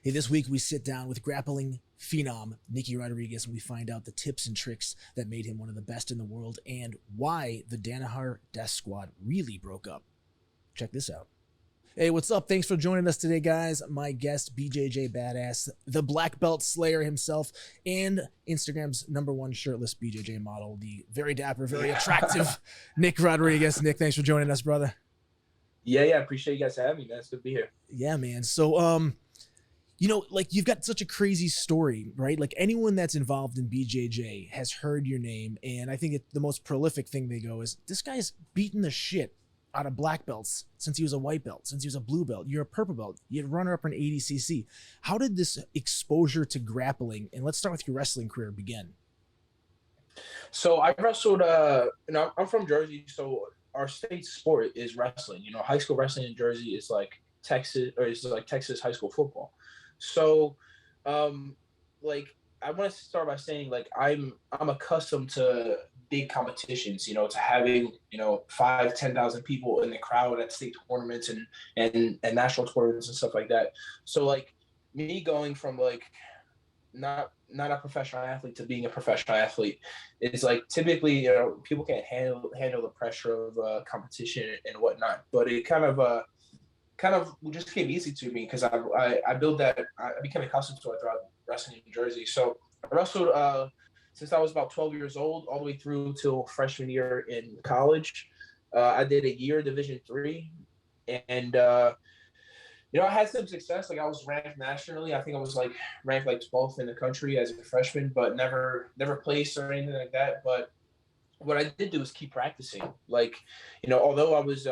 Hey, this week we sit down with grappling phenom Nicky Rodriguez and we find out the tips and tricks that made him one of the best in the world and why the Danaher Death Sqaud really broke up. Check this out. Hey, what's up? Thanks for joining us today, guys. My guest, BJJ Badass, the black belt slayer himself, and Instagram's #1 shirtless BJJ model, the very dapper, very attractive Nick Rodriguez. Nick, thanks for joining us, brother. Yeah, I appreciate you guys having me, man. It's good to be here. Yeah, man. So, you know, like you've got such a crazy story, right? Like anyone that's involved in BJJ has heard your name, and I think the most prolific thing they go is, this guy's beaten the shit out of black belts since he was a white belt, since he was a blue belt. You're a purple belt. You're a runner-up in ADCC. How did this exposure to grappling, and let's start with your wrestling career, begin? So I wrestled, I'm from Jersey, so our state sport is wrestling. You know, high school wrestling in Jersey is like Texas high school football. So, like, I want to start by saying, like, I'm accustomed to big competitions, you know, to having, you know, 5,000-10,000 people in the crowd at state tournaments and national tournaments and stuff like that. So, like, me going from, like, not a professional athlete to being a professional athlete is, like, typically, you know, people can't handle the pressure of competition and whatnot. But it kind of just came easy to me because I became accustomed to it throughout wrestling in Jersey. So I wrestled since I was about 12 years old, all the way through till freshman year in college. I did a year Division III, and you know, I had some success. Like, I was ranked nationally. I think I was like ranked like 12th in the country as a freshman, but never placed or anything like that. But what I did do is keep practicing. Like, you know, although I was,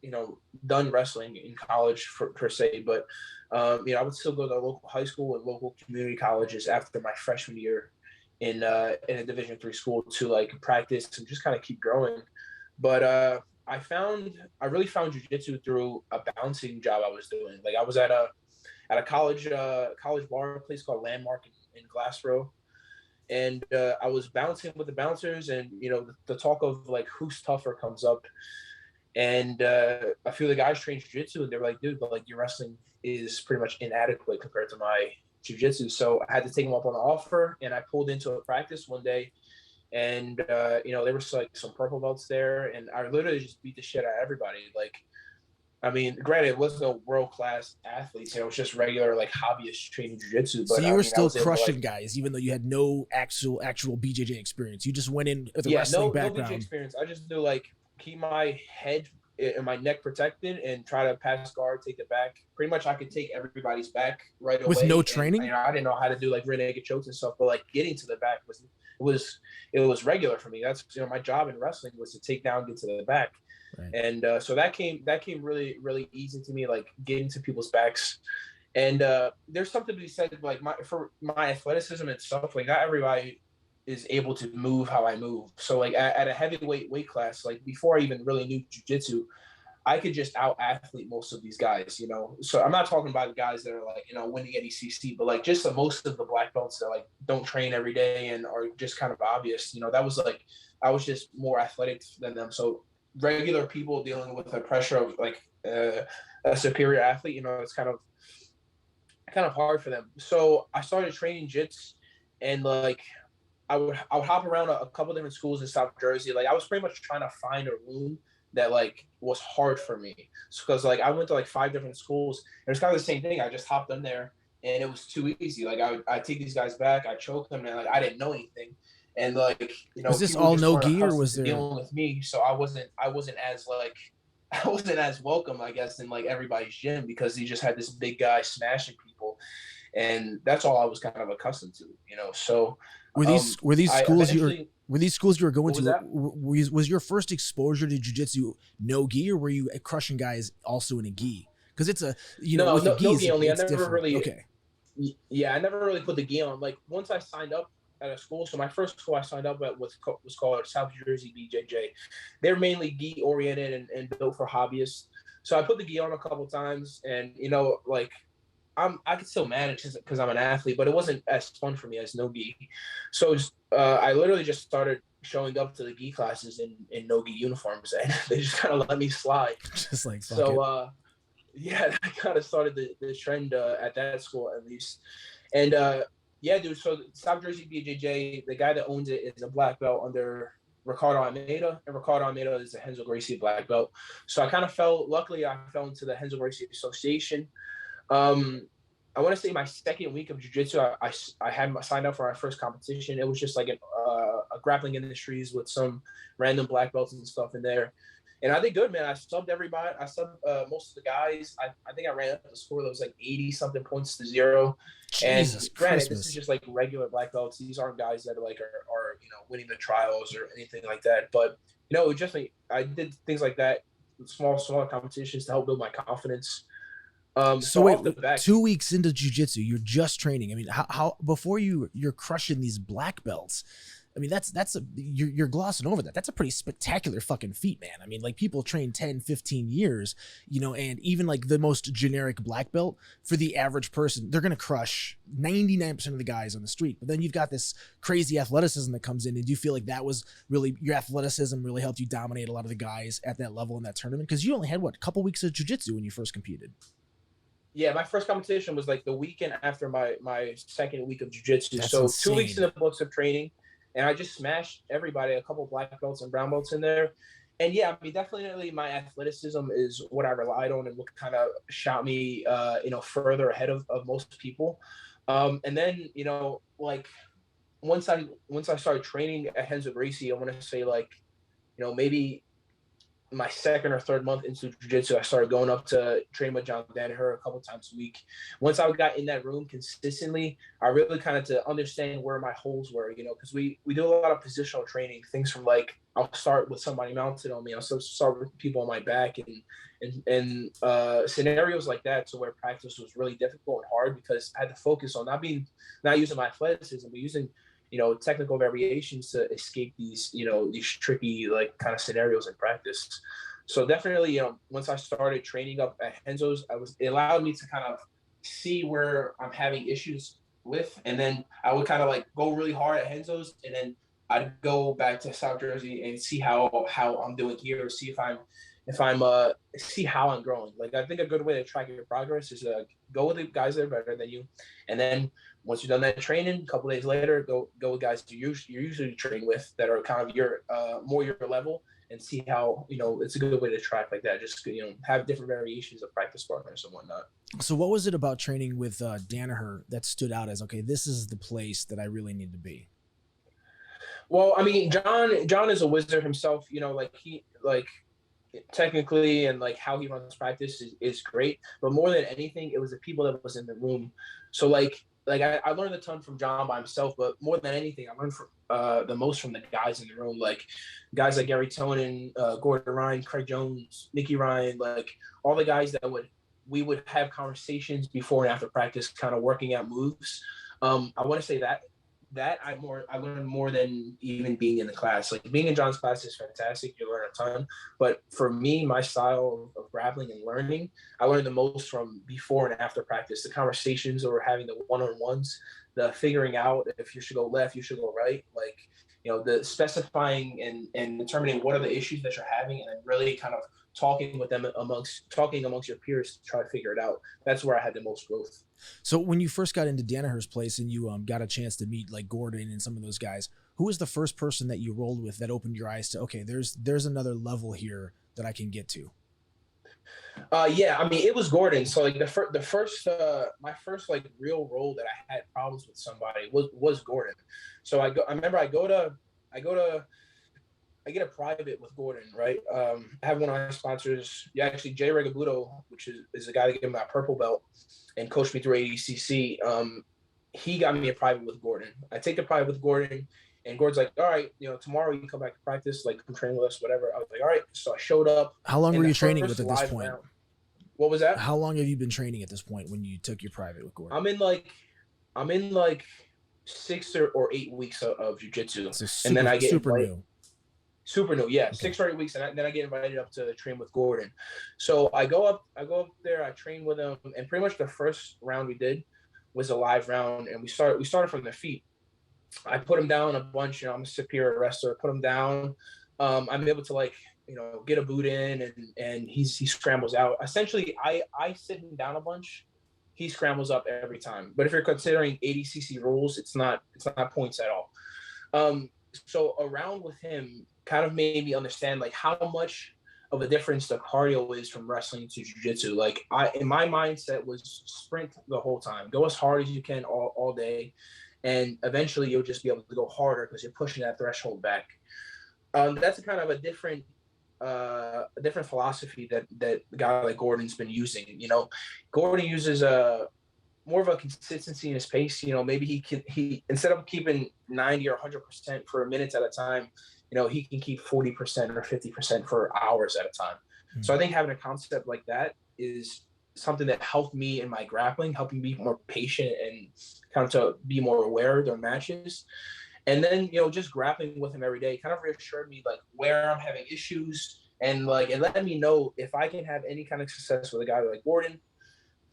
you know, done wrestling in college per se, but, you know, I would still go to local high school and local community colleges after my freshman year in a Division III school to, like, practice and just kind of keep growing. But I really found jiu-jitsu through a bouncing job I was doing. Like, I was at a college bar, a place called Landmark in Glassboro. And I was bouncing with the bouncers, and, you know, the talk of, like, who's tougher comes up. And a few of the guys trained jiu-jitsu, and they were like, dude, but, like, your wrestling is pretty much inadequate compared to my jiu-jitsu. So I had to take them up on the offer, and I pulled into a practice one day, and you know, there was, like, some purple belts there, and I literally just beat the shit out of everybody. Like, I mean, granted, it wasn't a world-class athlete. You know, it was just regular, like, hobbyist training jiu-jitsu. But So you were still crushing, like, guys, even though you had no actual BJJ experience. You just went in with a wrestling background. No BJJ experience. I just do, like, keep my head and my neck protected and try to pass guard, take it back. Pretty much I could take everybody's back right away. With no training? And, you know, I didn't know how to do, like, rear naked chokes and stuff, but, like, getting to the back was regular for me. That's, you know, my job in wrestling was to take down, get to the back. Right. And so that came really, really easy to me, like, getting to people's backs. And there's something to be said, like, for my athleticism and stuff. Like, not everybody is able to move how I move. So, like, at a heavyweight weight class, like, before I even really knew jiu-jitsu, I could just out-athlete most of these guys, you know. So I'm not talking about the guys that are, like, you know, winning ADCC, but, like, just most of the black belts that, like, don't train every day and are just kind of obvious. You know, that was, like, I was just more athletic than them. So regular people dealing with the pressure of, like, a superior athlete, you know, it's kind of hard for them. So I started training jits, and, like, I would hop around a couple different schools in South Jersey. Like, I was pretty much trying to find a room that, like, was hard for me. Because, like, I went to, like, 5 different schools, and it's kind of the same thing. I just hopped in there, and it was too easy. Like, I take these guys back, I choke them, and, like, I didn't know anything. And, like, you know, was this all no gi, or was there dealing with me? So I wasn't as welcome, I guess, in, like, everybody's gym, because he just had this big guy smashing people, and that's all I was kind of accustomed to, you know. So were these schools you were going to? Was your first exposure to jiu-jitsu no gi, or were you crushing guys also in a gi? Because it's a, you know, with the gi only. I never different. Really. Okay. Yeah, I never really put the gi on. Like, once I signed up at a school, so my first school I signed up at was called South Jersey BJJ. They're mainly gi oriented and built for hobbyists. So I put the gi on a couple times, and, you know, like, I could still manage because I'm an athlete, but it wasn't as fun for me as no gi. So I literally just started showing up to the gi classes in no gi uniforms, and they just kind of let me slide. Just like, so Yeah, that kind of started the trend at that school at least. And yeah, dude. So South Jersey BJJ, the guy that owns it is a black belt under Ricardo Almeida, and Ricardo Almeida is a Renzo Gracie black belt. So I kind of luckily, I fell into the Renzo Gracie Association. Um, I want to say my second week of jiu-jitsu, I had signed up for our first competition. It was just like a grappling industries with some random black belts and stuff in there. And I did good, man. I subbed everybody. I subbed most of the guys. I think I ran up the score that was like 80 something points to 0. And Jesus granted, this is Christmas. just like regular black belts. These aren't guys that are winning the trials or anything like that. But it just like I did things like that, smaller competitions to help build my confidence. So So wait, off the back, 2 weeks into jujitsu, you're just training. I mean, how before you're crushing these black belts? I mean, you're glossing over that. That's a pretty spectacular fucking feat, man. I mean, like people train 10, 15 years, and even like the most generic black belt for the average person, they're going to crush 99% of the guys on the street. But then you've got this crazy athleticism that comes in. And do you feel like that was really your athleticism really helped you dominate a lot of the guys at that level in that tournament? Because you only had a couple weeks of jujitsu when you first competed. yeah, my first competition was like the weekend after my second week of jiu-jitsu. That's So 2 weeks in insane. the books of training, and I just smashed everybody, a couple black belts and brown belts in there. And yeah, I mean, definitely my athleticism is what I relied on and what kind of shot me, further ahead of most people. And then, like once I started training at Renzo Gracie, I want to say like, maybe my second or third month into jiu-jitsu, I started going up to train with John Danaher a couple times a week. Once I got in that room consistently, I really kind of to understand where my holes were, because we do a lot of positional training, things from like, I'll start with somebody mounted on me. I'll start with people on my back and scenarios like that, to where practice was really difficult and hard because I had to focus on not using my athleticism, but using technical variations to escape these tricky like kind of scenarios in practice. So definitely, once I started training up at Renzo's, it allowed me to kind of see where I'm having issues with, and then I would kind of like go really hard at Renzo's, and then I'd go back to South Jersey and see how I'm doing here, see if I'm see how I'm growing. Like I think a good way to track your progress is go with the guys that are better than you, and then once you've done that training, a couple days later, go with guys you usually train with that are kind of your more your level, and see how it's a good way to track like that. Just have different variations of practice partners and whatnot. So what was it about training with Danaher that stood out as, okay, this is the place that I really need to be? Well, I mean, John is a wizard himself. Like he like technically and like how he runs practice is great, but more than anything, it was the people that was in the room. So like I learned a ton from John by himself, but more than anything, I learned from the most from the guys in the room, like guys like Gary Tonin, Gordon Ryan, Craig Jones, Nicky Ryan, like all the guys that we would have conversations before and after practice, kind of working out moves. I want to say that I learned more than even being in the class. Like being in John's class is fantastic. You learn a ton. But for me, my style of grappling and learning, I learned the most from before and after practice. The conversations that we're having, the one-on-ones, the figuring out if you should go left, you should go right. Like, the specifying and determining what are the issues that you're having, and then really kind of talking amongst your peers to try to figure it out. That's where I had the most growth. So when you first got into Danaher's place and you got a chance to meet like Gordon and some of those guys, who was the first person that you rolled with that opened your eyes to, okay, there's another level here that I can get to? Yeah, I mean, it was Gordon. So like the first my first like real role that I had problems with somebody was Gordon. So I remember I get a private with Gordon, right? I have one of my sponsors, yeah, actually Jay Regabudo, which is the guy that gave me my purple belt and coached me through ADCC. He got me a private with Gordon. I take the private with Gordon, and Gordon's like, all right, tomorrow you can come back to practice, like come train with us, whatever. I was like, all right. So I showed up. How long And were the you training with first at this live point? round, what was that? How long have you been training at this point when you took your private with Gordon? I'm in like 6 or 8 weeks of jiu-jitsu. So And then I get super invited. new. Super new, yeah. Okay. 6 or 8 weeks, and then I get invited up to train with Gordon. So I go up there, I train with him, and pretty much the first round we did was a live round, and we started from the feet. I put him down a bunch. I'm a superior wrestler. Put him down. I'm able to like get a boot in, and he scrambles out. Essentially, I sit him down a bunch. He scrambles up every time. But if you're considering 80cc rules, it's not points at all. So around with him kind of made me understand like how much of a difference the cardio is from wrestling to jiu-jitsu. Like in my mindset was sprint the whole time, go as hard as you can all day, and eventually you'll just be able to go harder because you're pushing that threshold back. That's a kind of a different philosophy that a guy like Gordon's been using. Gordon uses more of a consistency in his pace. Maybe he instead of keeping 90 or 100% for minutes at a time, he can keep 40% or 50% for hours at a time. Mm-hmm. So I think having a concept like that is something that helped me in my grappling, helping me be more patient and kind of to be more aware during matches. And then, just grappling with him every day kind of reassured me like where I'm having issues, and like it let me know if I can have any kind of success with a guy like Gordon,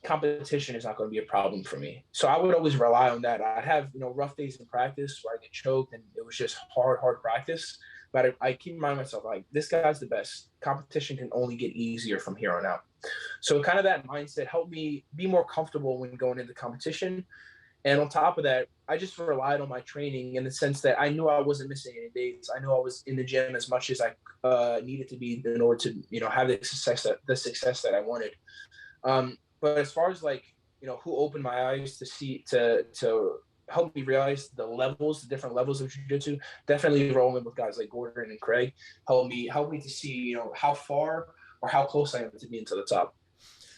competition is not going to be a problem for me. So I would always rely on that. I'd have, rough days in practice where I get choked and it was just hard practice. But I keep reminding myself, like, this guy's the best. Competition can only get easier from here on out. So kind of that mindset helped me be more comfortable when going into competition. And on top of that, I just relied on my training in the sense that I knew I wasn't missing any days. I knew I was in the gym as much as I needed to be in order to, have the success that I wanted. But as far as like, who opened my eyes to help me realize the different levels of jiu-jitsu, definitely rolling with guys like Gordon and Craig helped me to see, how far or how close I am to being to the top.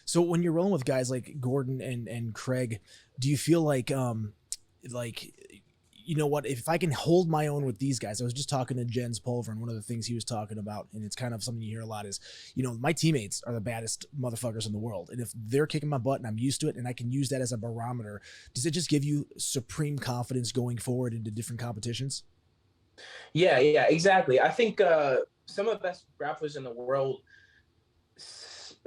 So when you're rolling with guys like Gordon and Craig, do you feel like, you know what, if I can hold my own with these guys? I was just talking to Jens Pulver, and one of the things he was talking about, and it's kind of something you hear a lot, is, my teammates are the baddest motherfuckers in the world. And if they're kicking my butt and I'm used to it and I can use that as a barometer, does it just give you supreme confidence going forward into different competitions? Yeah, exactly. I think some of the best grapplers in the world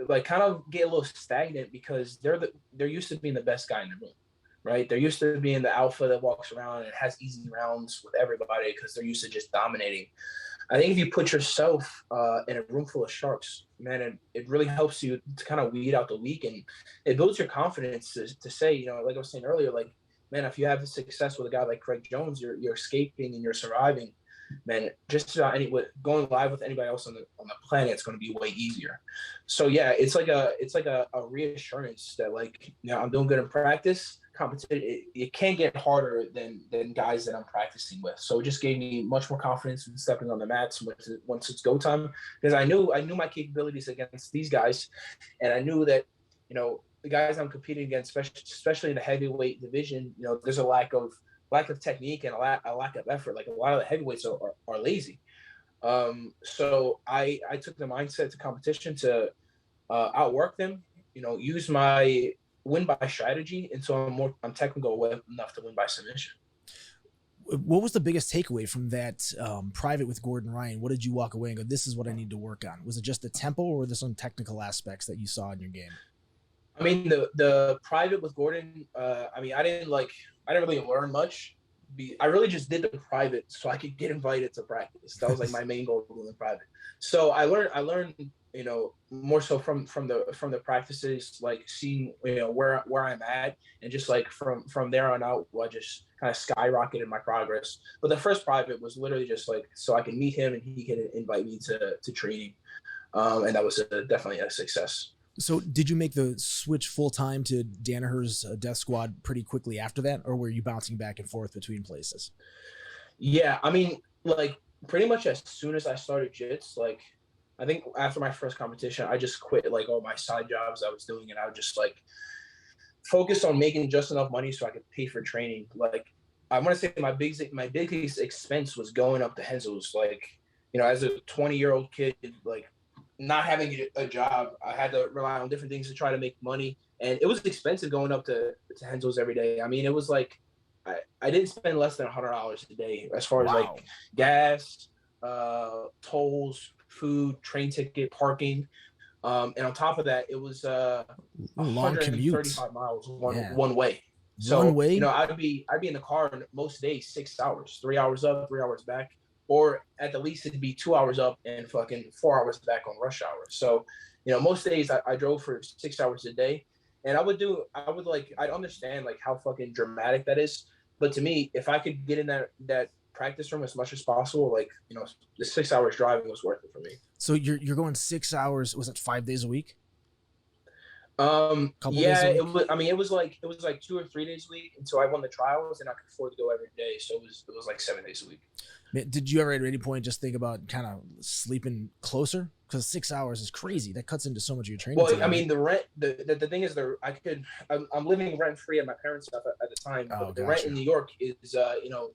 like kind of get a little stagnant because they're used to being the best guy in the room. Right? They're used to being the alpha that walks around and has easy rounds with everybody because they're used to just dominating. I think if you put yourself in a room full of sharks, man, it really helps you to kind of weed out the weak, and it builds your confidence to say, like I was saying earlier, like, man, if you have success with a guy like Craig Jones, you're escaping and you're surviving, man, just about going live with anybody else on the planet, it's going to be way easier. So yeah, it's like a reassurance that like, I'm doing good in practice. Competition, it can get harder than guys that I'm practicing with. So it just gave me much more confidence in stepping on the mats once it's go time, because I knew my capabilities against these guys, and I knew that the guys I'm competing against, especially in the heavyweight division, there's a lack of technique and a lack of effort. Like a lot of the heavyweights are lazy. So I took the mindset to competition to outwork them. Use my win by strategy, and so I'm technical enough to win by submission. What was the biggest takeaway from that private with Gordon Ryan? What did you walk away and go, this is what I need to work on? Was it just the tempo, or were there some technical aspects that you saw in your game? I mean, the private with Gordon, I didn't really learn much. I really just did the private so I could get invited to practice. That was like my main goal doing the private. So I learned more so from the practices, like seeing where I'm at, and just like from there on out, I just kind of skyrocketed my progress. But the first private was literally just like so I could meet him and he could invite me to training, and that was definitely a success. So did you make the switch full time to Danaher's Death Sqaud pretty quickly after that, or were you bouncing back and forth between places? Yeah, I mean, like pretty much as soon as I started jits, like I think after my first competition, I just quit like all my side jobs I was doing, and I would just like focus on making just enough money so I could pay for training. Like I want to say my biggest expense was going up to Hensel's. Like, as a 20-year-old kid, like not having a job, I had to rely on different things to try to make money, and it was expensive going up to Hensel's every day. I mean, it was like I didn't spend less than $100 a day as far as like gas, tolls, food, train ticket, parking. And on top of that, it was long commute, 135 miles one way. So one way? I'd be in the car most days 6 hours, 3 hours up, 3 hours back, or at the least it'd be 2 hours up and fucking 4 hours back on rush hour. So, most days I drove for 6 hours a day, and I'd understand like how fucking dramatic that is. But to me, if I could get in that practice room as much as possible, like, the 6 hours driving was worth it for me. So you're going 6 hours, was it 5 days a week? Yeah, it was. I mean, it was like 2 or 3 days a week until I won the trials, and I could afford to go every day. So it was like 7 days a week. Man, did you ever at any point just think about kind of sleeping closer? Because 6 hours is crazy. That cuts into so much of your training. Well, I mean, the rent. The thing is, I'm living rent free at my parents' stuff at the time. But the rent in New York is,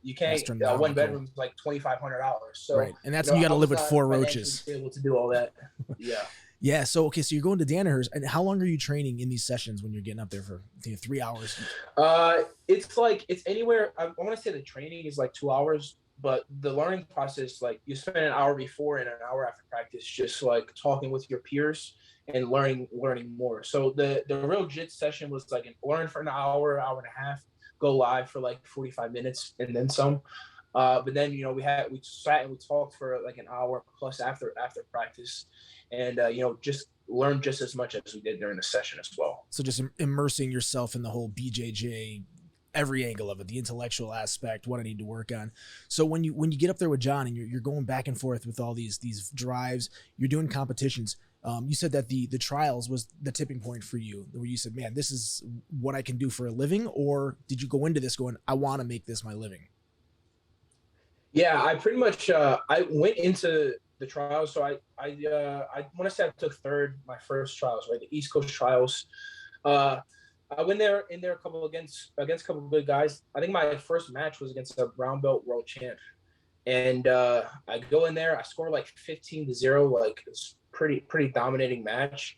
you can't. One bedroom is like $2,500. So right, and that's when you got to live with 4 roaches. Able to do all that. Yeah. Yeah. So okay, so you're going to Danaher's, and how long are you training in these sessions when you're getting up there for 3 hours? It's anywhere. I want to say the training is like 2 hours, but the learning process, like, you spend an hour before and an hour after practice, just like talking with your peers and learning more. So the real JIT session was like learn for an hour and a half, go live for like 45 minutes, and then some. But then, we sat and we talked for like an hour plus after practice, and just learn just as much as we did during the session as well. So just immersing yourself in the whole BJJ, every angle of it, the intellectual aspect, what I need to work on. So when you get up there with John and you're going back and forth with all these drives, you're doing competitions. You said that the trials was the tipping point for you, where you said, man, this is what I can do for a living? Or did you go into this going, I want to make this my living? Yeah, I pretty much I went into the trials. So I want to say I took third my first trials, right? The East Coast trials. I went there a couple against a couple of good guys. I think my first match was against a brown belt world champ, and I go in there. I score like 15-0, like it's pretty dominating match.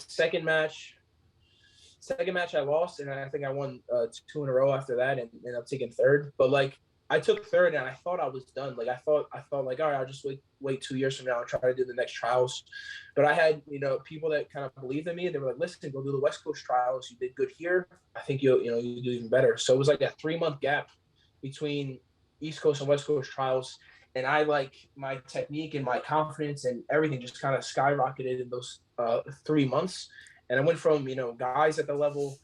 Second match I lost, and I think I won 2 in a row after that, and ended up taking third. But like, I took third, and I thought I was done. Like I thought like, all right, I'll just wait 2 years from now and try to do the next trials. But I had, people that kind of believed in me. They were like, listen, go do the West Coast trials. You did good here. I think you do even better. So it was like a 3-month gap between East Coast and West Coast trials. And I, like, my technique and my confidence and everything just kind of skyrocketed in those 3 months. And I went from, guys at the level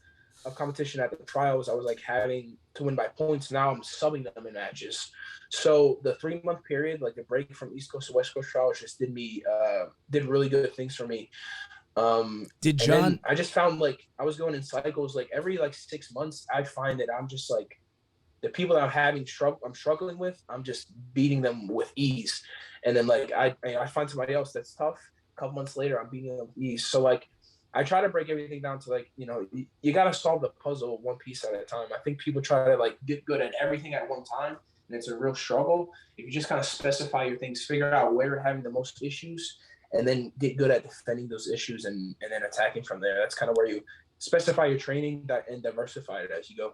of competition at the trials, I was like having to win by points. Now I'm subbing them in matches. So the 3-month period, like the break from East Coast to West Coast trials, just did really good things for me. Did John? I just found like I was going in cycles. Like every 6 months, I'd find that I'm just like the people that I'm struggling with, I'm just beating them with ease. And then like I find somebody else that's tough. A couple months later, I'm beating them with ease. So like, I try to break everything down to like, you got to solve the puzzle one piece at a time. I think people try to like get good at everything at one time, and it's a real struggle. If you just kind of specify your things, figure out where you're having the most issues, and then get good at defending those issues and then attacking from there. That's kind of where you specify your training and diversify it as you go.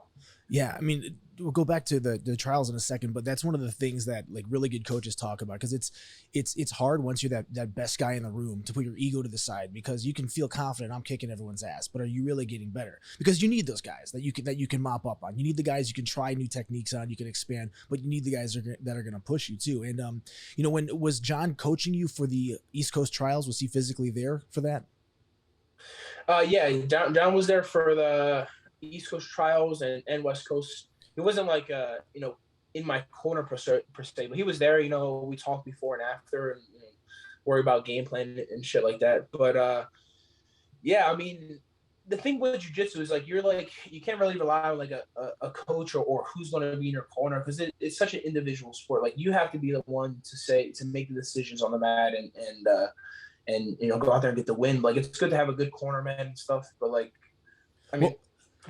Yeah, I mean, we'll go back to the trials in a second, but that's one of the things that like really good coaches talk about, because it's hard once you're that best guy in the room to put your ego to the side, because you can feel confident, I'm kicking everyone's ass, but are you really getting better? Because you need those guys that you can mop up on. You need the guys you can try new techniques on, you can expand, but you need the guys that are going to push you too. And when was John coaching you for the East Coast trials? Was he physically there for that? Yeah, John was there for the East Coast trials and West Coast. He wasn't like in my corner per se, but he was there. We talked before and after, and worry about game plan and shit like that. But yeah, I mean, the thing with jiu-jitsu is like you can't really rely on like a coach or who's going to be in your corner, because it's such an individual sport. Like you have to be the one to make the decisions on the mat and go out there and get the win. Like it's good to have a good corner man and stuff, but like, I mean,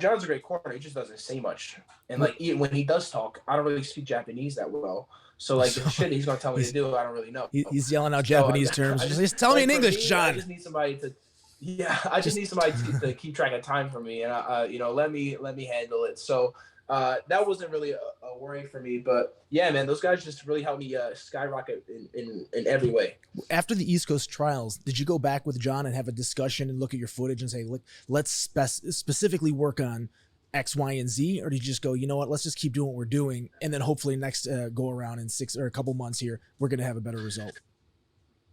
John's a great corner. He just doesn't say much, and like when he does talk, I don't really speak Japanese that well. So like the shit he's gonna tell me to do, I don't really know. He's yelling out Japanese terms. Just tell me in English, John. I just need somebody to. Yeah, I just need somebody to keep track of time for me, and let me handle it. So that wasn't really a worry for me, but yeah, man, those guys just really helped me skyrocket in every way. After the East Coast trials, did you go back with John and have a discussion and look at your footage and say, let's specifically work on X, Y, and Z, or did you just go, you know what, let's just keep doing what we're doing, and then hopefully next go around in 6 or a couple months here, we're gonna have a better result?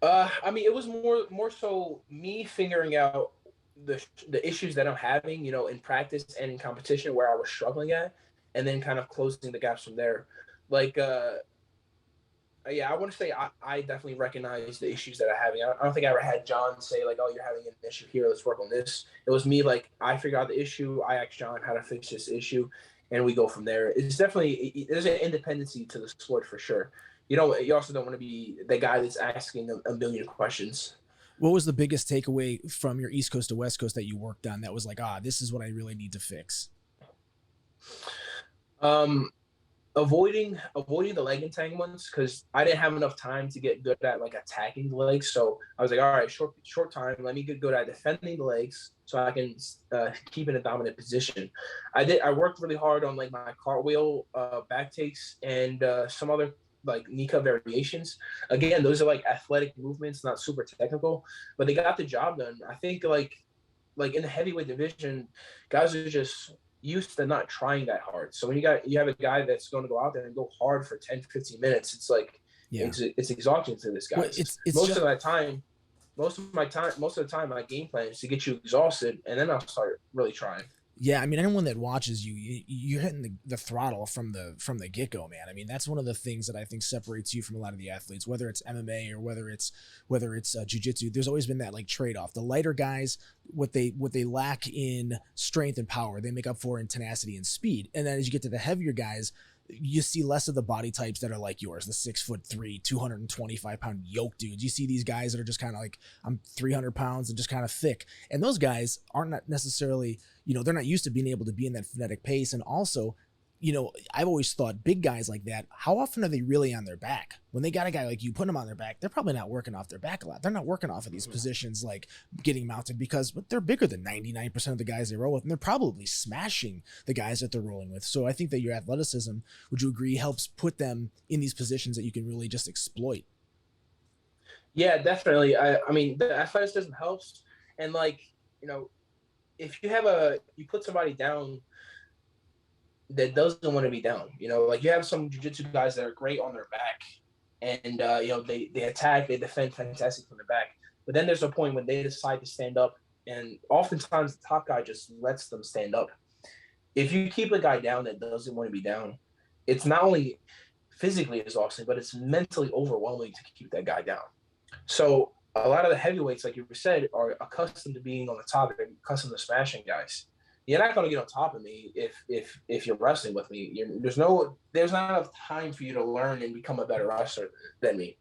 I mean, it was more so me figuring out the issues that I'm having, in practice and in competition where I was struggling at, and then kind of closing the gaps from there. Like, yeah, I want to say I definitely recognize the issues that I'm having. I don't think I ever had John say like, "Oh, you're having an issue here. Let's work on this." It was me like I figured out the issue. I asked John how to fix this issue, and we go from there. It's definitely there's an independency to the sport for sure. You also don't want to be the guy that's asking a million questions. What was the biggest takeaway from your East Coast to West Coast that you worked on that was like, this is what I really need to fix? Um, avoiding the leg entanglements because I didn't have enough time to get good at like attacking the legs. So I was like, all right, short time. Let me get good at defending the legs so I can keep in a dominant position. I worked really hard on like my cartwheel, back takes, and some other like knee cut variations. Again, those are like athletic movements, not super technical, but they got the job done. I think like in the heavyweight division, guys are just used to not trying that hard. So when you have a guy that's going to go out there and go hard for 10, 15 minutes, it's like it's exhausting to this guy. Well, it's most just, of the time, my game plan is to get you exhausted, and then I'll start really trying. yeah, I mean, anyone that watches you're hitting the throttle from the get-go, man. I mean, that's one of the things that I think separates you from a lot of the athletes, whether it's MMA or whether it's jiu-jitsu. There's always been that like trade-off. The lighter guys, what they lack in strength and power, they make up for in tenacity and speed. And then as you get to the heavier guys, you see less of the body types that are like yours, the 6'3", 225-pound yoke dudes. You see these guys that are just kind of like, I'm 300 pounds and just kind of thick. And those guys aren't not necessarily, they're not used to being able to be in that frenetic pace. And also, I've always thought big guys like that, how often are they really on their back? When they got a guy like you, put them on their back, they're probably not working off their back a lot. They're not working off of these positions like getting mounted because they're bigger than 99% of the guys they roll with, and they're probably smashing the guys that they're rolling with. So I think that your athleticism, would you agree, helps put them in these positions that you can really just exploit? Yeah, definitely. I mean, the athleticism helps, and like if you put somebody down that doesn't want to be down. Like you have some jiu-jitsu guys that are great on their back, and they attack, they defend fantastic from the back. But then there's a point when they decide to stand up, and oftentimes the top guy just lets them stand up. If you keep a guy down that doesn't want to be down, it's not only physically exhausting, but it's mentally overwhelming to keep that guy down. So a lot of the heavyweights, like you said, are accustomed to being on the top and accustomed to smashing guys. You're not going to get on top of me if you're wrestling with me. There's not enough time for you to learn and become a better wrestler than me.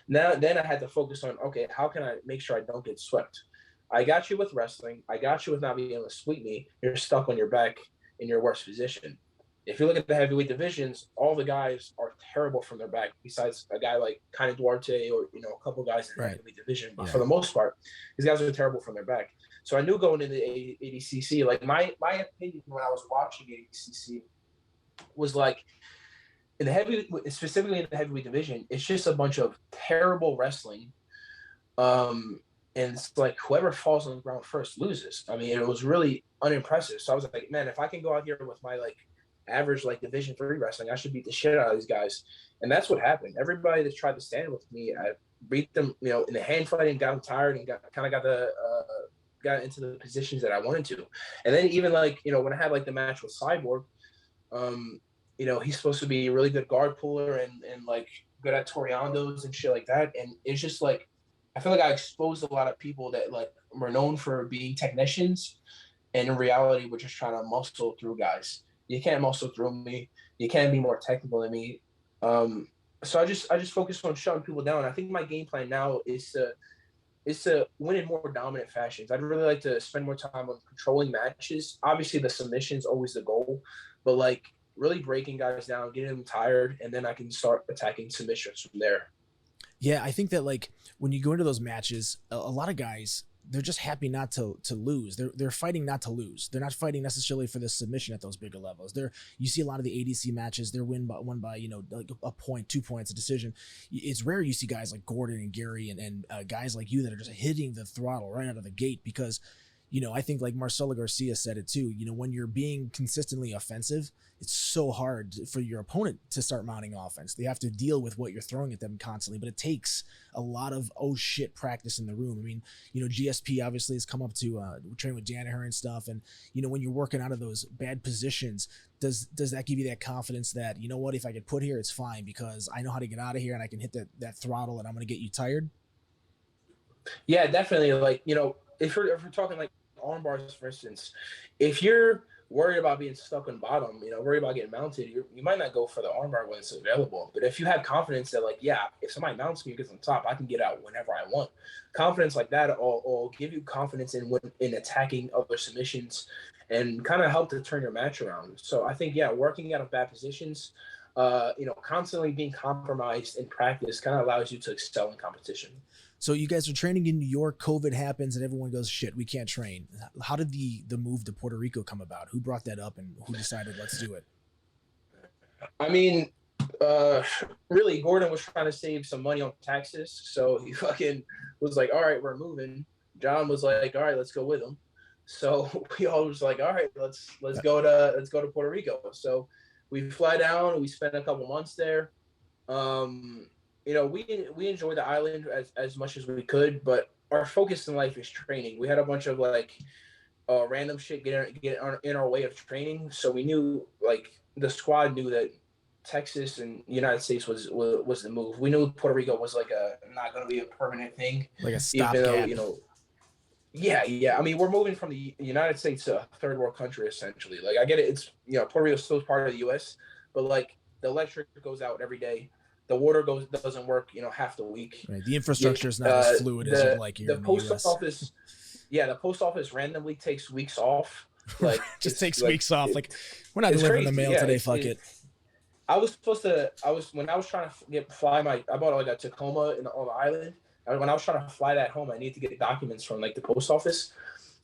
Then I had to focus on, okay, how can I make sure I don't get swept? I got you with wrestling. I got you with not being able to sweep me. You're stuck on your back in your worst position. If you look at the heavyweight divisions, all the guys are terrible from their back, besides a guy like kind of Duarte or a couple guys in the heavyweight division. But for the most part, these guys are terrible from their back. So I knew going into the ADCC, like my opinion when I was watching ADCC was like, specifically in the heavyweight division, it's just a bunch of terrible wrestling. And it's like whoever falls on the ground first loses. I mean, it was really unimpressive. So I was like, man, if I can go out here with my like average like Division III wrestling, I should beat the shit out of these guys. And that's what happened. Everybody that tried to stand with me, I beat them, in the hand fighting, got them tired, and got into the positions that I wanted to. And then even like, when I had like the match with Cyborg, he's supposed to be a really good guard puller and like good at Toriandos and shit like that. And it's just like, I feel like I exposed a lot of people that like were known for being technicians, and in reality, we're just trying to muscle through guys. You can't muscle through me. You can't be more technical than me. So I just focused on shutting people down. I think my game plan now is to win in more dominant fashions. I'd really like to spend more time on controlling matches. Obviously, the submission's always the goal, but like really breaking guys down, getting them tired, and then I can start attacking submissions from there. Yeah, I think that like when you go into those matches, a lot of guys, they're just happy not to lose. They're fighting not to lose. They're not fighting necessarily for the submission at those bigger levels. You see a lot of the ADC matches, they're won by like a point, 2 points, a decision. It's rare you see guys like Gordon and Gary and guys like you that are just hitting the throttle right out of the gate because I think like Marcelo Garcia said it too. When you're being consistently offensive, it's so hard for your opponent to start mounting offense. They have to deal with what you're throwing at them constantly, but it takes a lot of oh shit practice in the room. I mean, GSP obviously has come up to train with Danaher and stuff, and when you're working out of those bad positions, does that give you that confidence that what, if I get put here, it's fine because I know how to get out of here and I can hit that throttle and I'm going to get you tired? Yeah, definitely. Like, if we're talking like arm bars, for instance, if you're worried about being stuck on bottom, worried about getting mounted, you might not go for the arm bar when it's available. But if you have confidence that, like, yeah, if somebody mounts me and gets on top, I can get out whenever I want. Confidence like that will give you confidence in attacking other submissions and kind of help to turn your match around. So I think, yeah, working out of bad positions, constantly being compromised in practice kind of allows you to excel in competition. So you guys are training in New York, COVID happens and everyone goes, shit, we can't train. How did the move to Puerto Rico come about? Who brought that up and who decided let's do it? I mean, really, Gordon was trying to save some money on taxes. So he fucking was like, all right, we're moving. John was like, all right, let's go with him. So we all was like, all right, let's go to Puerto Rico. So we fly down, we spent a couple months there. We enjoyed the island as much as we could, but our focus in life is training. We had a bunch of like random shit get in our way of training. So we knew, like, the squad knew that Texas and United States was the move. We knew Puerto Rico was like not going to be a permanent thing, like a stopgap. Yeah. I mean, we're moving from the United States to a third world country essentially. Like, I get it. It's Puerto Rico is still part of the U.S., but like the electric goes out every day. The water doesn't work, half the week. Right. The infrastructure is not as fluid as you'd like here in the US. Office, the post office randomly takes weeks off. Like, just takes weeks off. Like, we're not delivering the mail today. Fuck it. When I was trying to I bought like a Tacoma on the island. And when I was trying to fly that home, I need to get documents from like the post office.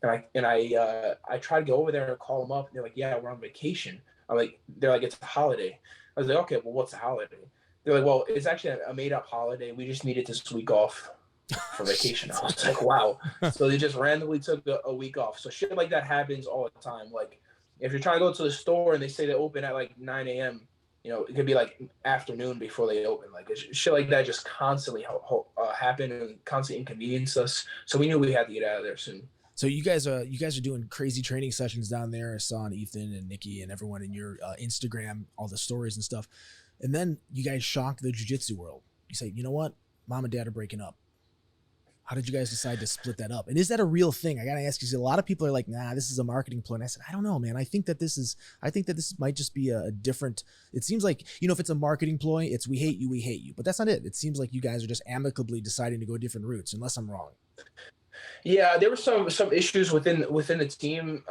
And I tried to go over there and call them up. And they're like, yeah, we're on vacation. They're like, it's a holiday. I was like, okay, well, what's a holiday? They're like, well, it's actually a made-up holiday. We just needed this week off for vacation. I was like, wow. So they just randomly took a week off. So shit like that happens all the time. Like, if you're trying to go to the store and they say they open at like 9 a.m., it could be like afternoon before they open. Like, shit like that just constantly happen and constantly inconvenience us. So we knew we had to get out of there soon. So you guys are doing crazy training sessions down there. I saw on Ethan and Nicky and everyone in your Instagram, all the stories and stuff. And then you guys shock the jiu-jitsu world. You say, you know what? Mom and dad are breaking up. How did you guys decide to split that up? And is that a real thing? I got to ask you, a lot of people are like, nah, this is a marketing ploy. And I said, I don't know, man. I think that this might just be a different, it seems like, if it's a marketing ploy, it's we hate you. But that's not it. It seems like you guys are just amicably deciding to go different routes, unless I'm wrong. Yeah, there were some issues within the team.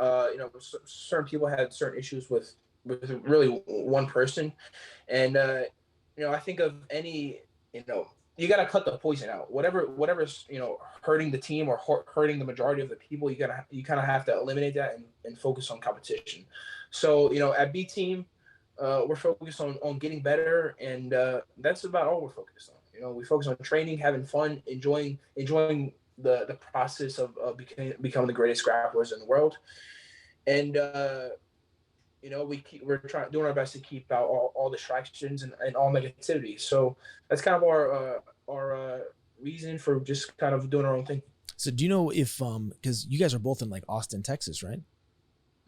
Certain people had certain issues with really one person. And, I think of any, you got to cut the poison out. Whatever's, hurting the team or hurting the majority of the people, you kind of have to eliminate that and focus on competition. So, at B team, we're focused on getting better. And that's about all we're focused on. We focus on training, having fun, enjoying the process of becoming the greatest grapplers in the world. And, we're doing our best to keep out all distractions and all negativity. So that's kind of our reason for just kind of doing our own thing. So do you know if because you guys are both in like Austin, Texas, right?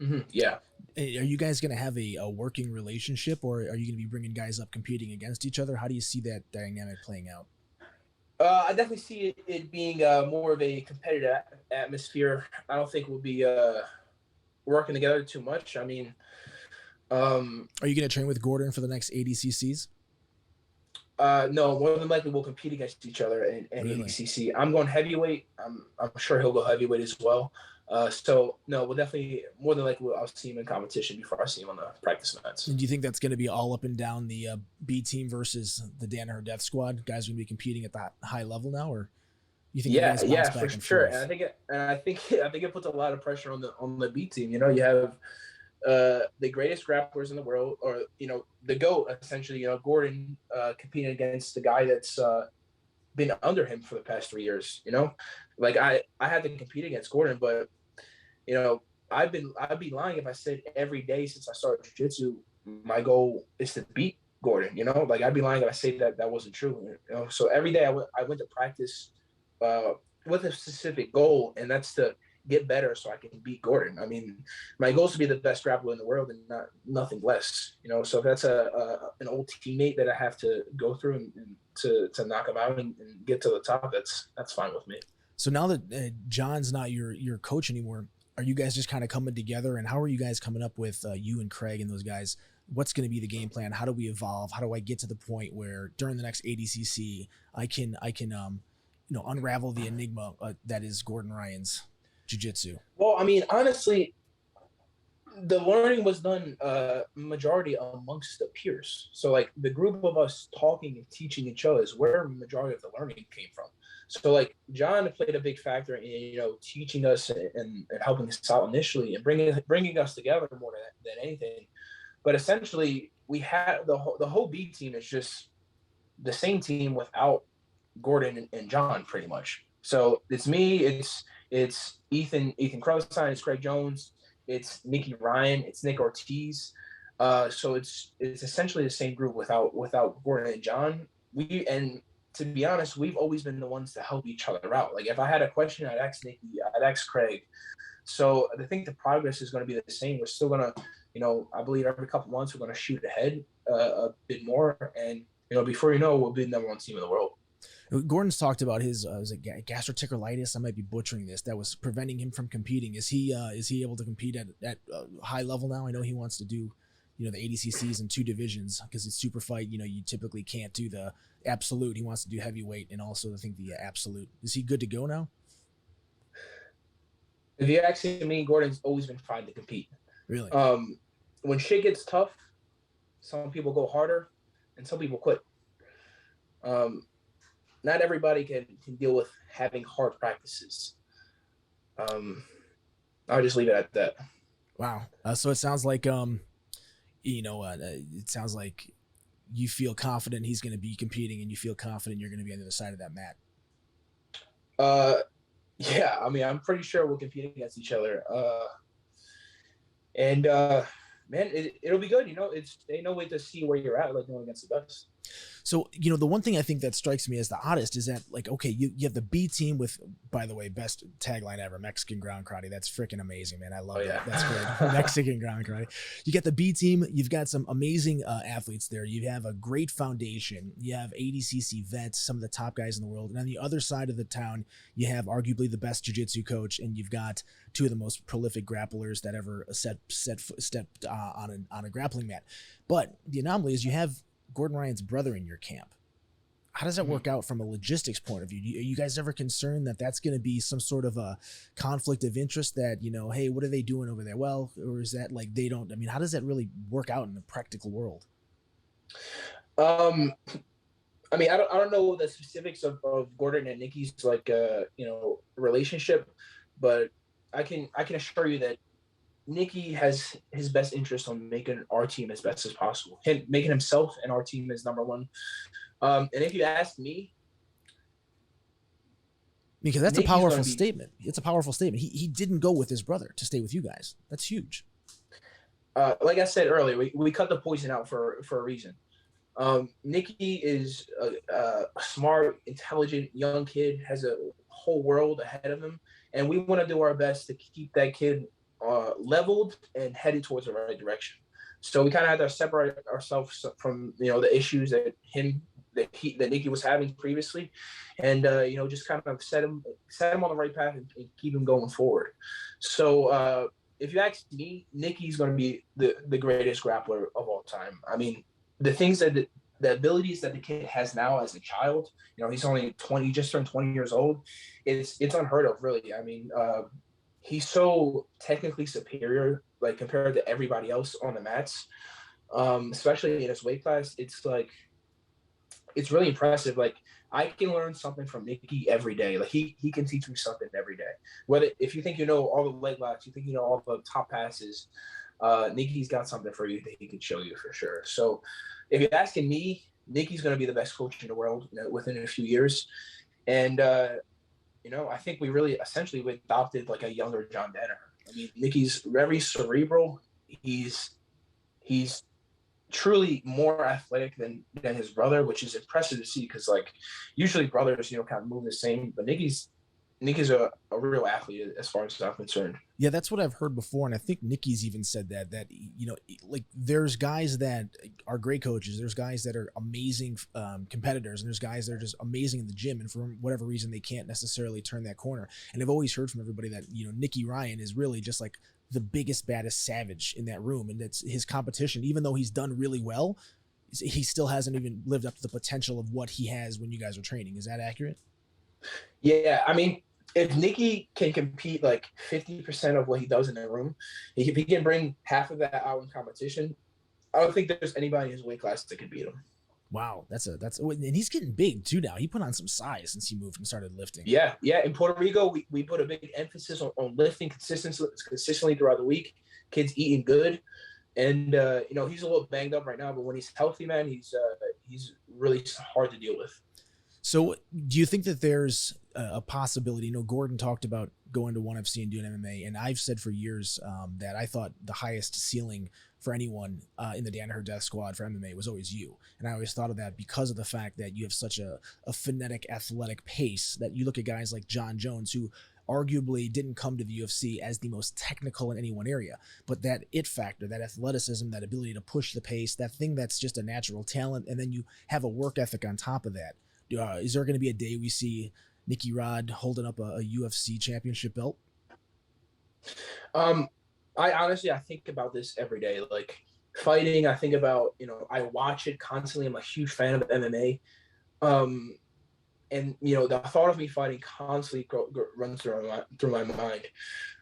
Mm-hmm. Yeah. Are you guys going to have a working relationship, or are you going to be bringing guys up competing against each other? How do you see that dynamic playing out? I definitely see it being more of a competitive atmosphere. I don't think we'll be working together too much. I mean, are you going to train with Gordon for the next ADCCs? No, more than likely we'll compete against each other in Really? ADCC. I'm going heavyweight. I'm sure he'll go heavyweight as well. So no, we'll definitely, more than likely, I'll see him in competition before I see him on the practice mats. And do you think that's going to be all up and down the B team versus the Danaher Death Sqaud? Guys are going to be competing at that high level now, or you think? Yeah, for sure. And I think it puts a lot of pressure on the B team. You have the greatest grapplers in the world, or the GOAT essentially. Gordon competing against the guy that's been under him for the past 3 years. Like I had to compete against Gordon, but you know, I'd be lying if I said every day since I started jiu-jitsu, my goal is to beat Gordon, you know, like I'd be lying if I say that that wasn't true, you know. So every day I went to practice uh, with a specific goal, and that's to get better so I can beat Gordon. I mean, my goal is to be the best grappler in the world and nothing less, you know. So if that's an old teammate that I have to go through and to knock him out and get to the top, that's fine with me. So now that John's not your coach anymore, are you guys just kind of coming together? And how are you guys coming up with you and Craig and those guys? What's going to be the game plan? How do we evolve? How do I get to the point where during the next ADCC I can unravel the enigma that is Gordon Ryan's jiu-jitsu? Well, I mean, honestly, the learning was done majority amongst the peers. So like the group of us talking and teaching each other is where majority of the learning came from. So like John played a big factor in, you know, teaching us and helping us out initially and bringing us together more than anything. But essentially, we had the whole B team is just the same team without Gordon and John, pretty much. So it's me, it's Ethan Krosstein, it's Craig Jones, it's Nicky Ryan, it's Nick Ortiz. So it's essentially the same group without Gordon and John. And to be honest, we've always been the ones to help each other out. Like if I had a question, I'd ask Nicky, I'd ask Craig. So I think the progress is going to be the same. We're still going to, you know, I believe every couple months we're going to shoot ahead a bit more. And, you know, before you know, we'll be the number one team in the world. Gordon's talked about his was it gastrocolitis? I might be butchering this. That was preventing him from competing. Is he able to compete at high level now? I know he wants to do, you know, the ADCCs in 2 divisions because it's super fight. You know, you typically can't do the absolute. He wants to do heavyweight and also I think the absolute. Is he good to go now? If you're asking me, Gordon's always been fine to compete. Really? When shit gets tough, some people go harder and some people quit. Not everybody can deal with having hard practices. I'll just leave it at that. Wow. So it sounds like, it sounds like you feel confident he's going to be competing and you feel confident you're going to be on the other side of that mat. Yeah, I mean, I'm pretty sure we'll compete against each other. Man, it'll be good. You know, ain't no way to see where you're at, like going against the best. So, you know, the one thing I think that strikes me as the oddest is that, like, okay, you have the B team with, by the way, best tagline ever, Mexican ground karate. That's freaking amazing, man. I love that. That's great. Mexican ground karate. You got the B team. You've got some amazing athletes there. You have a great foundation. You have ADCC vets, some of the top guys in the world. And on the other side of the town, you have arguably the best jiu-jitsu coach, and you've got 2 of the most prolific grapplers that ever stepped on a grappling mat. But the anomaly is you have Gordon Ryan's brother in your camp. How does that work out from a logistics point of view? Are you guys ever concerned that that's going to be some sort of a conflict of interest that, you know, hey, what are they doing over there? Well, or is that like they don't, I mean, how does that really work out in the practical world? I mean, I don't know the specifics of Gordon and Nicky's like, relationship, but I can assure you that Nicky has his best interest on making our team as best as possible. Making himself and our team as number one. And if you ask me, because that's Nicky's a powerful statement. It's a powerful statement. He didn't go with his brother to stay with you guys. That's huge. Like I said earlier, we cut the poison out for a reason. Nicky is a smart, intelligent young kid, has a whole world ahead of him, and we want to do our best to keep that kid leveled and headed towards the right direction. So we kind of had to separate ourselves from, you know, the issues that Nicky was having previously, and just kind of set him on the right path and keep him going forward. So if you ask me, Nicky's going to be the greatest grappler of all time. I mean, the things that the abilities that the kid has now as a child, you know, he's only 20, just turned 20 years old. It's unheard of, really. I mean, he's so technically superior, like compared to everybody else on the mats, especially in his weight class. It's like, it's really impressive. Like I can learn something from Nicky every day. Like he can teach me something every day. Whether if you think you know all the leg locks, you think you know all the top passes, Nicky's got something for you that he can show you for sure. So if you're asking me, Nicky's going to be the best coach in the world, you know, within a few years. And, I think we really essentially adopted like a younger John Danaher. I mean, Nicky's very cerebral. He's truly more athletic than his brother, which is impressive to see because like usually brothers, kind of move the same, but Nicky's a real athlete as far as I'm concerned. Yeah, that's what I've heard before, and I think Nicky's even said that like there's guys that are great coaches, there's guys that are amazing competitors, and there's guys that are just amazing in the gym, and for whatever reason they can't necessarily turn that corner. And I've always heard from everybody that Nicky Ryan is really just like the biggest, baddest savage in that room, and that's his competition. Even though he's done really well, he still hasn't even lived up to the potential of what he has when you guys are training. Is that accurate? Yeah, I mean, if Nicky can compete like 50% of what he does in the room, if he can bring half of that out in competition, I don't think there's anybody in his weight class that can beat him. Wow, and he's getting big too now. He put on some size since he moved and started lifting. Yeah. In Puerto Rico, we put a big emphasis on lifting consistently throughout the week. Kids eating good, and he's a little banged up right now, but when he's healthy, man, he's really hard to deal with. So do you think that there's a possibility? Gordon talked about going to ONE FC and doing MMA, and I've said for years that I thought the highest ceiling for anyone in the Danaher Death Sqaud for MMA was always you. And I always thought of that because of the fact that you have such a phonetic, athletic pace that you look at guys like John Jones, who arguably didn't come to the UFC as the most technical in any one area, but that it factor, that athleticism, that ability to push the pace, that thing that's just a natural talent, and then you have a work ethic on top of that. Is there going to be a day we see Nicky Rod holding up a UFC championship belt? I think about this every day. Like fighting, I think about, I watch it constantly. I'm a huge fan of MMA. And the thought of me fighting constantly runs through my mind.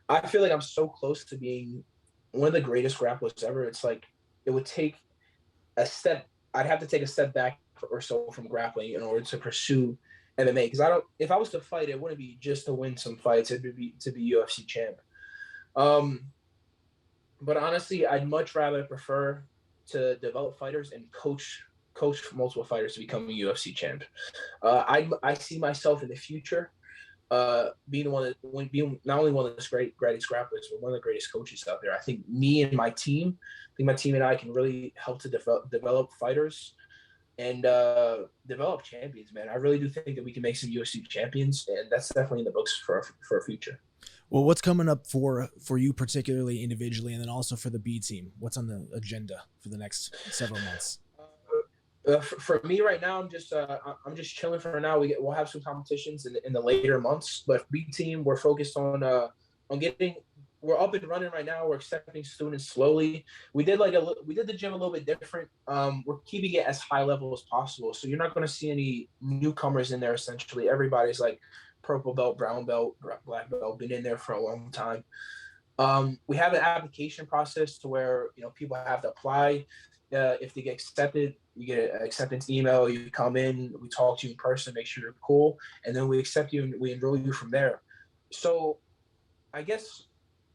I feel like I'm so close to being one of the greatest grapplers ever. It's like it would take I'd have to take a step back or so from grappling in order to pursue MMA. Because if I was to fight, it wouldn't be just to win some fights. It'd be to be UFC champ. But honestly, I'd much rather prefer to develop fighters and coach multiple fighters to become a UFC champ. I see myself in the future being not only one of the greatest grapplers, but one of the greatest coaches out there. I think my team and I can really help to develop fighters and develop champions, man. I really do think that we can make some UFC champions, and that's definitely in the books for a future. Well, what's coming up for you particularly individually, and then also for the B team? What's on the agenda for the next several months? For me right now, I'm just chilling for now. We'll have some competitions in the later months, but B team, we're focused on getting. We're up and running right now. We're accepting students slowly. We did the gym a little bit different. We're keeping it as high level as possible, so you're not going to see any newcomers in there. Essentially, everybody's like purple belt, brown belt, black belt, been in there for a long time. We have an application process to where people have to apply. If they get accepted, you get an acceptance email. You come in, we talk to you in person, make sure you're cool, and then we accept you and we enroll you from there. So, I guess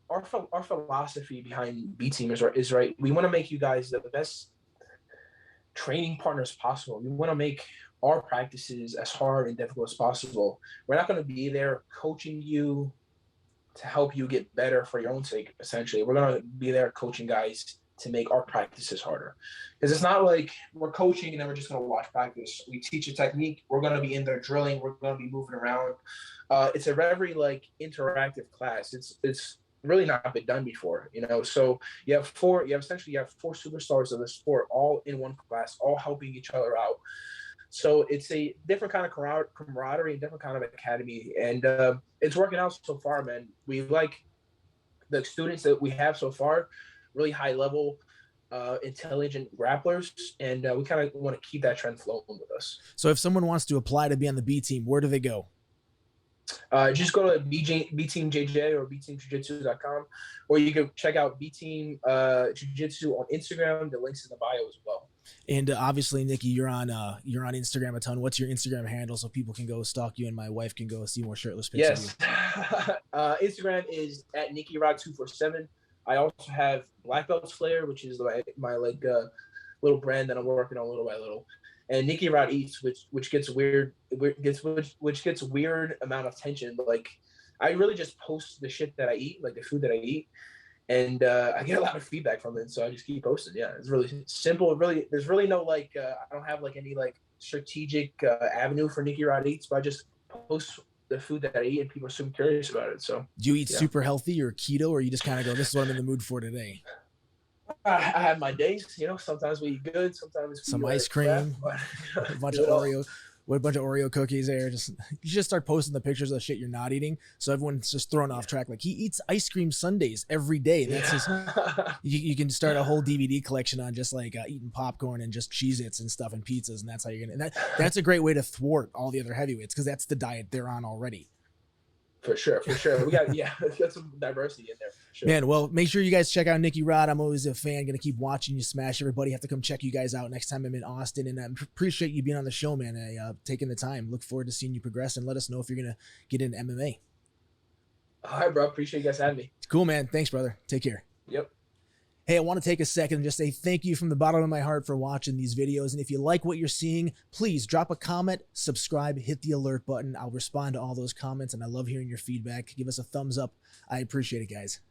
our philosophy behind B Team is right. We want to make you guys the best training partners possible. We want to make our practices as hard and difficult as possible. We're not going to be there coaching you to help you get better for your own sake, essentially. We're going to be there coaching guys to make our practices harder. Because it's not like we're coaching and then we're just going to watch practice. We teach a technique. We're going to be in there drilling. We're going to be moving around. It's a very interactive class. It's really not been done before, So you have four superstars of the sport all in one class, all helping each other out. So it's a different kind of camaraderie, a different kind of academy, and it's working out so far, man. We like the students that we have so far, really high level, intelligent grapplers, and we kind of want to keep that trend flowing with us. So if someone wants to apply to be on the B team, where do they go? Just go to bteamjj or bteamjujitsu.com, or you can check out bteam jiu-jitsu on Instagram. The link's in the bio as well. And obviously, Nicky, you're on Instagram a ton. What's your Instagram handle so people can go stalk you and my wife can go see more shirtless pictures of you? Instagram is at NickyRod247. I also have Black Belts Flair, which is my little brand that I'm working on little by little, and Nicky Rod Eats, which gets weird amount of attention. But I really just post the shit that I eat, like the food that I eat, and I get a lot of feedback from it. So I just keep posting. Yeah, it's really simple. Really, there's really no like I don't have like any like strategic avenue for Nicky Rod Eats, but I just post the food that I eat, and people are super curious about it. So Do you eat super healthy or keto, or you just kind of go, this is what I'm in the mood for today? I have my days, you know. Sometimes we eat good, sometimes Some ice cream, crap, a bunch of Oreo. What a bunch of Oreo cookies there. Just you just start posting the pictures of the shit you're not eating, so everyone's just thrown off track. Like he eats ice cream sundaes every day. That's his. You can start a whole DVD collection on just like eating popcorn and just Cheez-Its and stuff and pizzas, and that's how you're gonna. And that's a great way to thwart all the other heavyweights because that's the diet they're on already. For sure. We got some diversity in there. For sure. Man, well, make sure you guys check out Nicky Rod. I'm always a fan. Gonna keep watching you smash everybody. Have to come check you guys out next time I'm in Austin. And I appreciate you being on the show, man. Taking the time. Look forward to seeing you progress and let us know if you're gonna get into MMA. All right, bro. Appreciate you guys having me. Cool, man. Thanks, brother. Take care. Yep. Hey, I want to take a second and just say thank you from the bottom of my heart for watching these videos. And if you like what you're seeing, please drop a comment, subscribe, hit the alert button. I'll respond to all those comments, and I love hearing your feedback. Give us a thumbs up. I appreciate it, guys.